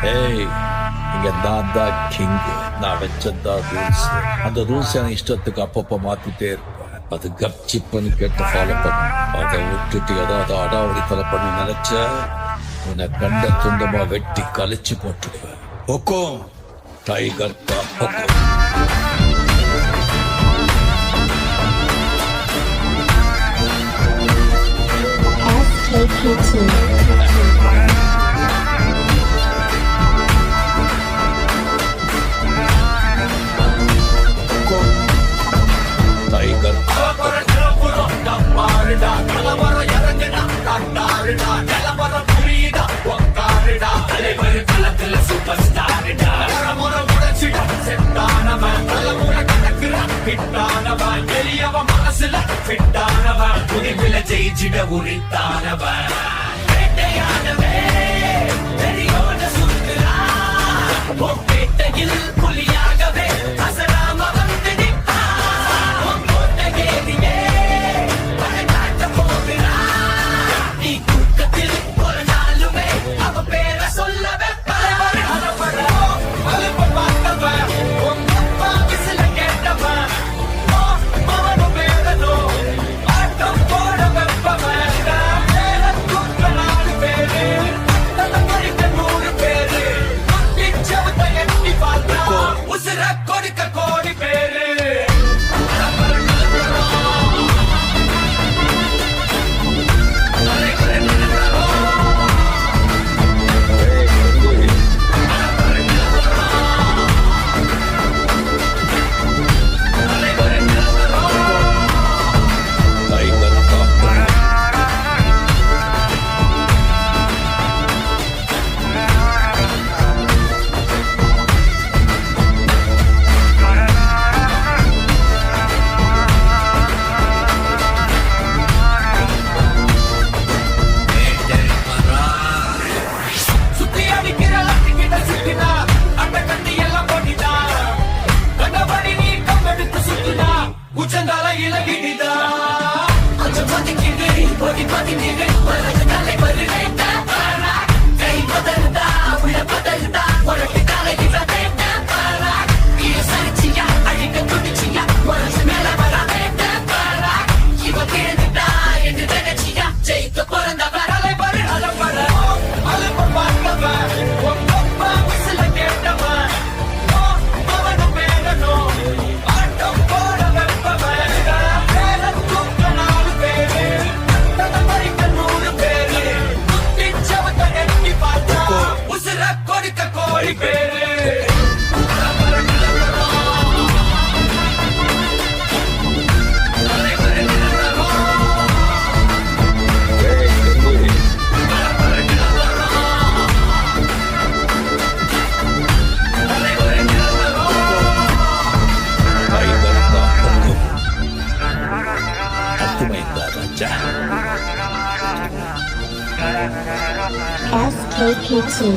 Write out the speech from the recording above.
ஏய், இங்க நான் தான் கிங். நான் வச்சதான் ரூல்ஸ். அந்த ரூல்ஸ் எனக்கு இஷ்டத்துக்கு அப்பப்ப மாத்திட்டே இருப்பேன். அது கப்சிப்புன்னு கேட்டு ஃபாலோ பண்ண. அதை விட்டுட்டு ஏதாவது அடாவடி தலை பண்ண நினைச்ச உன்னை கண்ட துண்டமா வெட்டி கழிச்சு போட்டுடுவேன். ஹொக்கோம் டைகர் கா ஹொக்கோம். SKP2 டைகர் மனசுல ஃபிட்டானவன் புதிவில ஜெயிச்சிட உரித்தானவன் வேட்டையானவே பெரியோட சுற்றுலா பேட்டையில் புலியாகவே அசராம வந்து நிற்பான் கோட்டையேறியே காட்ட போகிறா நீ தூக்கத்தில் ஒரு நாளுமே அவ பேரை சொல்ல வைப்ப கொடுக்க கோடி பேரு உச்சந்தால இலகிடிதா கொஞ்சம் பதிக்கிது பொடி பதினீங்க வரது நாளை வருவேன் கை பதறுதா உள்ள பதறுதா உரட்டு காலை இவதேட்ட பாரா இது சரிச்சியா அழிக்க துடிச்சியா மனசு மேல வராதேட்ட பாரா இவ கேட்டுட்டா என்று நினைச்சியா ஜெயிக்க பிறந்தவ அலை பரு அலப்பட அலப்ப பார்த்தவ ஒப்பா விசில கேட்டவ அவனும் வேடனும் ஆட்டம் போட கொடுக்க கோடி பேரு SKP2